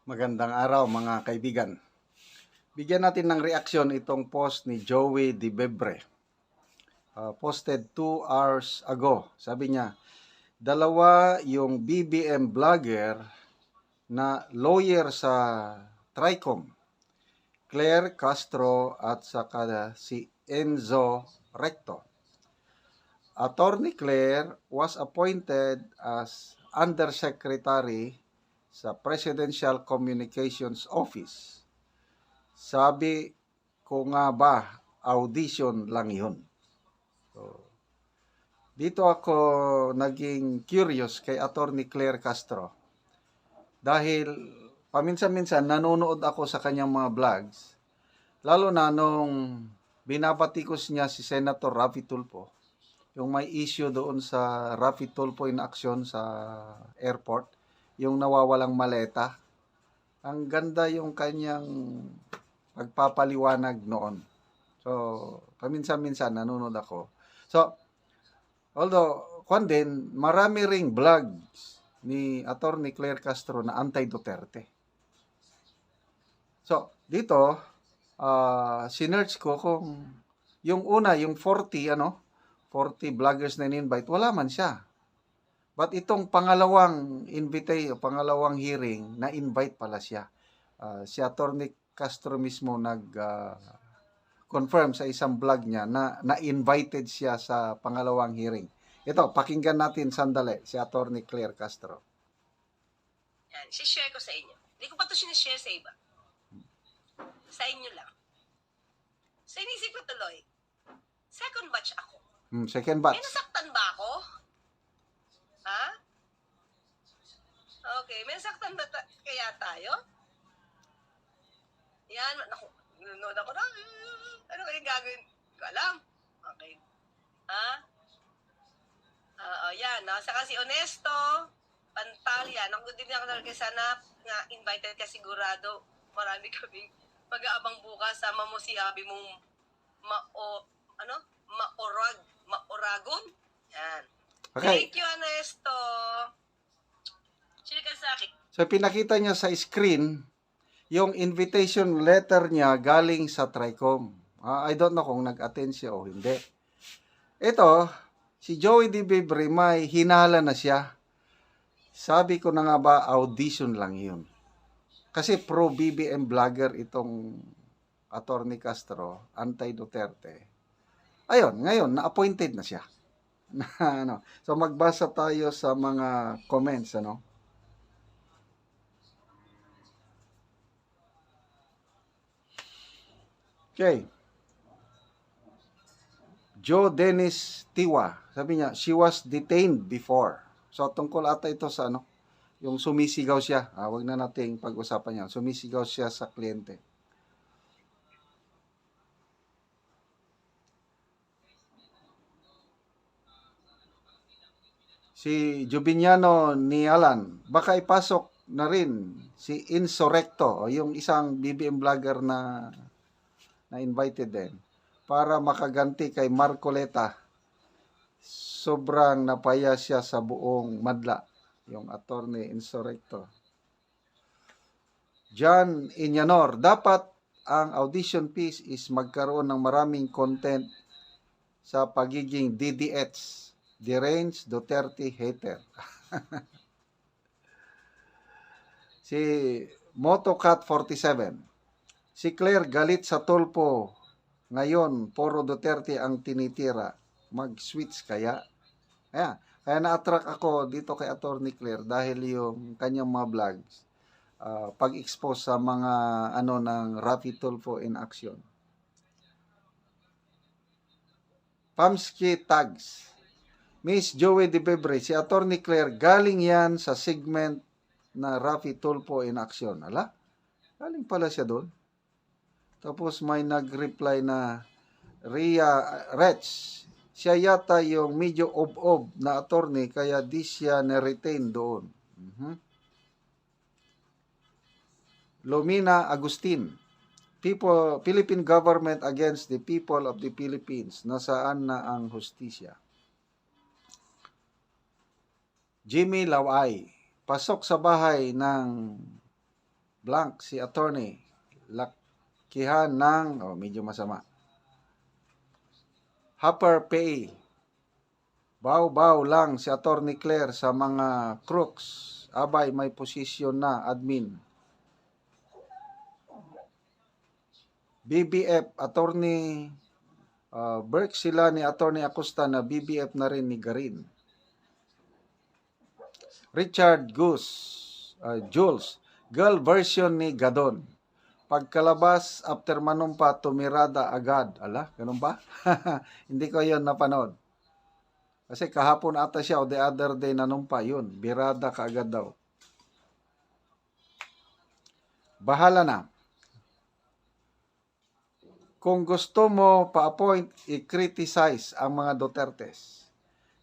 Magandang araw mga kaibigan. Bigyan natin ng reaksyon itong post ni Joey Di Bebre. Posted 2 hours ago. Sabi niya, dalawa yung BBM vlogger na lawyer sa Tricom, Claire Castro at saka si Enzo Recto. Attorney Claire was appointed as Undersecretary sa Presidential Communications Office. Sabi ko nga ba, audition lang yun. So, dito ako naging curious kay Attorney Claire Castro. Dahil paminsan-minsan nanonood ako sa kanyang mga vlogs. Lalo na nung binabatikos niya si Senator Raffy Tulfo. Yung may issue doon sa Raffy Tulfo in action sa airport. Yung nawawalang maleta. Ang ganda yung kanyang pagpapaliwanag noon. So, paminsan-minsan nanonood ako. So, although, marami ring vlogs ni Attorney Claire Castro na anti-Duterte. So, dito, sinerch ko kung yung una, yung 40 vloggers na in-invite, wala man siya. But itong pangalawang pangalawang hearing, na-invite pala siya. Si Attorney Castro mismo nag-confirm sa isang vlog niya na na-invited siya sa pangalawang hearing. Ito, pakinggan natin sandali si Attorney Claire Castro. Yan, share ko sa inyo. Hindi ko pa ito sinishare sa iba. Sa inyo lang. So, inisip ko tuloy, second batch ako. Second batch. Eh, nasaktan ba ako? Ha? Okay, may nasaktan ba kaya tayo? Yan, naku, nanonood ako na, ano kaya gagawin? Hindi ko alam. Okay. Ha? Yan, saka si Honesto, Pantalya, naku din ako talaga sana nga invited ka sigurado. Marami kaming mag-aabang bukas, sama mo si Abi mong maoragon. Yan. Okay. Thank you, Honesto. Sino ka sa akin? So, pinakita niya sa screen yung invitation letter niya galing sa Tricom. I don't know kung nag-attend siya o hindi. Ito, si Joey Di Bebre, may hinala na siya. Sabi ko na nga ba, audition lang yun. Kasi pro-BBM vlogger itong Attorney Castro, anti-Duterte. Ayun, ngayon, na-appointed na siya. So, magbasa tayo sa mga comments, Okay. Joe Dennis Tiwa. Sabi niya, she was detained before. So, tungkol ata ito sa yung sumisigaw siya. Wag na nating pag-usapan yan. Sumisigaw siya sa kliyente. Si Jubiniano ni Alan, baka ipasok na rin si Insurrecto, o yung isang BBM vlogger na invited din, para makaganti kay Marcoleta. Sobrang napaya siya sa buong madla, yung Attorney Insurrecto. John Inyanor, dapat ang audition piece is magkaroon ng maraming content sa pagiging DDH, Deranged Duterte Hater. Si Motocat 47, si Claire galit sa Tulfo. Ngayon, puro Duterte ang tinitira. Mag-switch kaya? Kaya na-attract ako dito kay Attorney Claire dahil yung kanyang mga vlogs, pag-expose sa mga ng Raffy Tulfo in action. Pamski Tags, Miss Joey Di Bebre, si Attorney Claire, galing yan sa segment na Raffy Tulfo in action. Ala? Galing pala siya doon. Tapos may nag-reply na Ria Rech. Siya yata yung medyo ob-ob na attorney kaya di siya na-retain doon. Lomina Agustin. Philippine government against the people of the Philippines. Nasaan na ang hustisya? Jimmy Laway. Pasok sa bahay ng blank si attorney. Lakihan ng, medyo masama. Hopper pay. Baw-baw lang si Attorney Claire sa mga crooks. Abay, may posisyon na admin. BBF, Attorney Burke sila ni Attorney Acosta na BBF na rin ni Garin. Richard Jules, girl version ni Gadon. Pagkalabas, after manumpa, tumirada agad. Ala, ganun ba? Hindi ko yon napanood. Kasi kahapon ata siya o the other day nanumpa yun. Birada kaagad daw. Bahala na. Kung gusto mo pa-appoint, i-criticize ang mga Dutertes.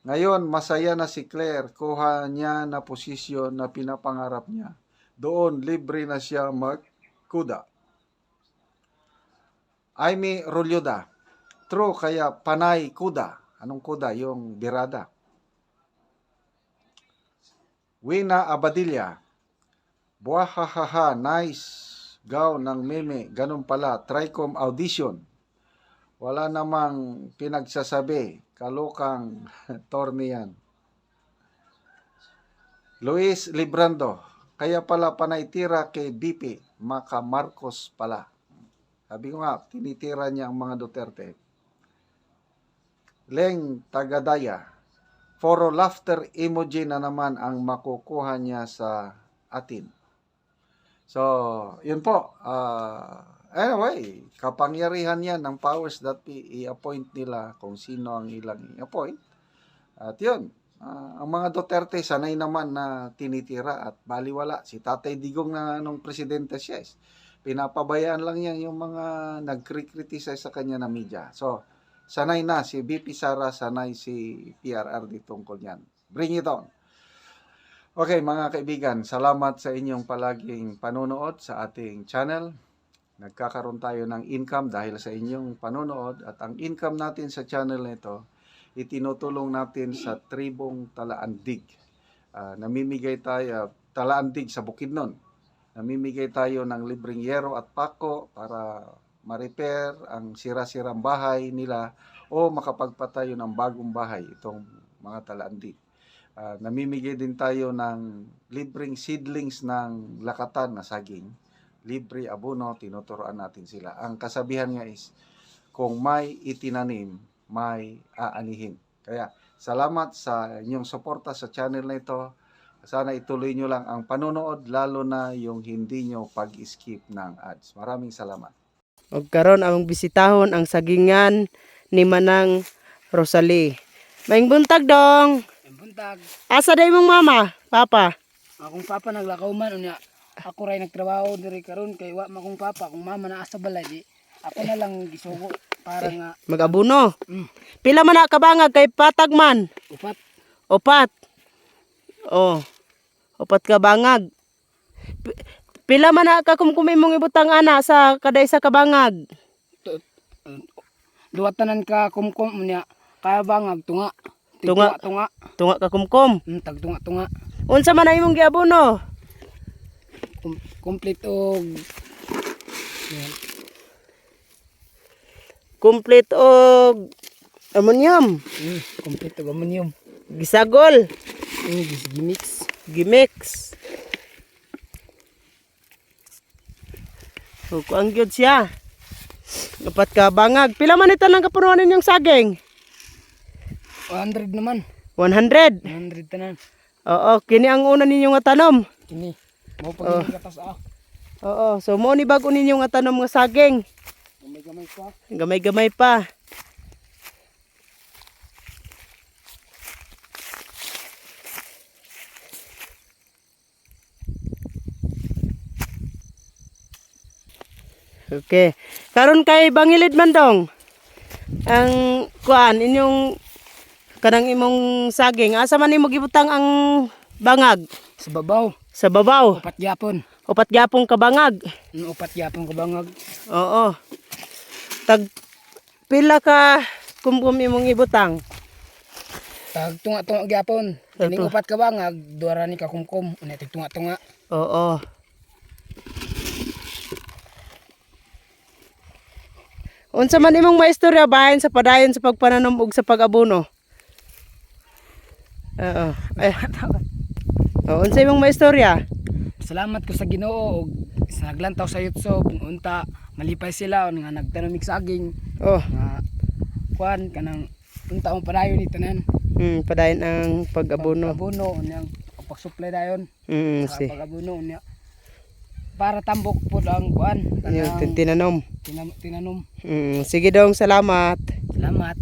Ngayon, masaya na si Claire. Kuha niya na posisyon na pinapangarap niya. Doon, libre na siya magkuda. Aimee Rolyoda. True, kaya panay kuda. Anong kuda? Yung birada. Wina Abadilla. Buahahaha, nice. Gaw ng meme. Ganun pala. Tricom audition. Wala namang pinagsasabi. Kalokang torne yan. Luis Librando. Kaya pala panay tira kay BP. Maka Marcos pala. Sabi ko nga, tinitira niya ang mga Duterte. Leng Tagadaya. Foro laughter emoji na naman ang makukuha niya sa atin. So, yun po. Anyway, kapangyarihan yan ng powers that be, i-appoint nila kung sino ang ilang i-appoint. At yun, ang mga Duterte sanay naman na tinitira at baliwala. Si Tatay Digong na nung presidente siya, pinapabayaan lang yan yung mga nag-criticize sa kanya na media. So, sanay na si BP Sara, sanay si PRRD tungkol yan. Bring it on. Okay, mga kaibigan, salamat sa inyong palaging panonood sa ating channel. Nagkakaroon tayo ng income dahil sa inyong panonood at ang income natin sa channel nito itinutulong natin sa tribong Talaandig. Namimigay tayo, Talaandig sa Bukidnon. Namimigay tayo ng libreng yero at pako para ma-repair ang sira-sirang bahay nila o makapagpatayo ng bagong bahay itong mga Talaandig. Namimigay din tayo ng libreng seedlings ng lakatan na saging. Libre abono, tinuturoan natin sila. Ang kasabihan nga is, kung may itinanim, may aanihin. Kaya, salamat sa inyong suporta sa channel na ito. Sana ituloy nyo lang ang panonood, lalo na yung hindi nyo pag-skip ng ads. Maraming salamat. Magkaroon ang bisitahon ang sagingan ni Manang Rosalie. Maing buntag dong. Buntag. Asa day mong mama, papa? Akong papa naglakaw man unya. Ako ray nagtrabaho diri karon kay wa makong papa, akong mama naa sa balay di. Ako na lang gisugo para nga Mag-abuno. mm, Pila man na kabangag kay patag man? upat. Opat. Oh. Opat ka bangag. Pila man na ka kumkumi mong ibutang ana sa kaday sa kabangag? Duwa tanan ka kumkum unya. Kaya bangag tunga. Tunga. Tunga. Tunga ka kumkom. Tag tunga. Unsa man na imong giabuno? Complete og Complete og ammonium. complete og ammonium. Gisagol. Gimix. Gimix. O kuang gyud siya. Dapat ka bangag. Pila man ito lang kapunuan ninyong saging? 100 naman. 100. 100 tanan. Oo, kini ang una ninyo nga tanom. Kini. Mo pag gatas Oo, so mo ni bago ninyo nga tanom nga saging. Gamay pa. Gamay-gamay pa. Okay. Karon kay Bangilid man dong. Ang kuan inyong kanang imong saging asa man nimo gibutang ang bangag Sa babaw. sa babaw. Upat gyapon. Upat gyapong kabangag. Upat gyapon ka bangag. Oo. Tag pila ka kumkum imong ibutang. Tag tunga gyapon. Kining upat ka bangag, duara ni ka kumkum. Unya tig tunga. Oo. Unsa man imong maistorya bahin sa padayon sa pagpananom ug sa pag-abono? Oo. Unsa imong maistorya? Salamat ko sa Ginoo ug sa naglantaw sa YouTube unta malipay sila nga nagtanom mig saging Oh, nga kuan kanang unta mo padayon ni tanan. padayon ang pag-abono. Pag-abono unya pag-supply dayon. Sa Si. pag-abono unya para tambok pud ang kuan Yung kanang tinanom. tinanom. Sige dong, salamat. Salamat.